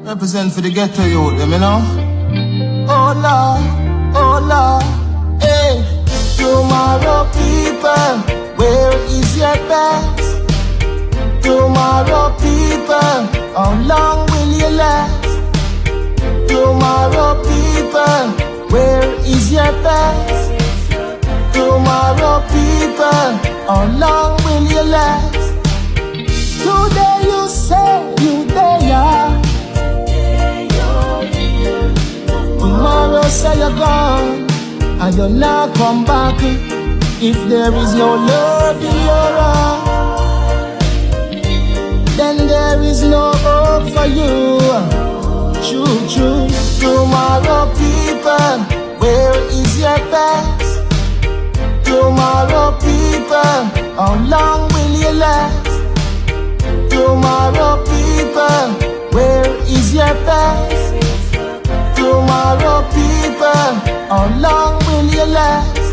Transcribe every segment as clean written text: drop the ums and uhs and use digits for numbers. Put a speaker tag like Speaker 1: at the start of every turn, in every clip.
Speaker 1: Represent for the ghetto youth, you know? Oh Lord, hey. Tomorrow people, where is your best? Tomorrow people, how long will you last? Tomorrow people, where is your best? Tomorrow people, how long will you last? Today you say you there. Tomorrow say you're gone, and you'll not come back. If there is no love in your heart, then there is no hope for you. True. Tomorrow people, where is your best? Tomorrow people, how long will you last? Tomorrow people, where is your best? Tomorrow people, how long will you last?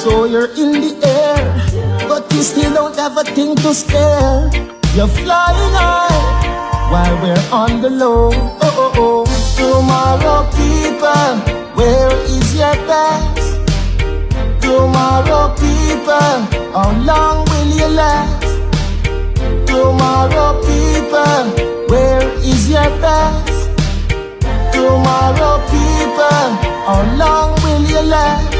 Speaker 1: So you're in the air, but you still don't have a thing to spare. You're flying high while we're on the low. Oh. Tomorrow people, where is your best? Tomorrow people, how long will you last? Tomorrow people, where is your best? Tomorrow people, how long will you last?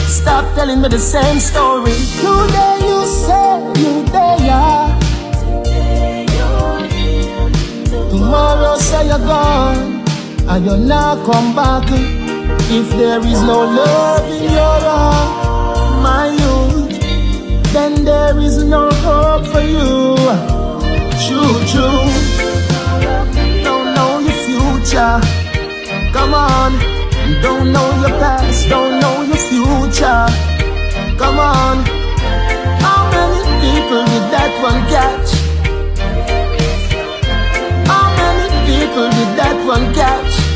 Speaker 1: Stop telling me the same story. Today you say you there. Tomorrow say you're gone, and you'll not come back. If there is no love in your heart, my youth, then there is no hope for you. True. Don't know your future. Come on. You don't know your past, don't know your future. Come on. How many people did that one catch? How many people did that one catch?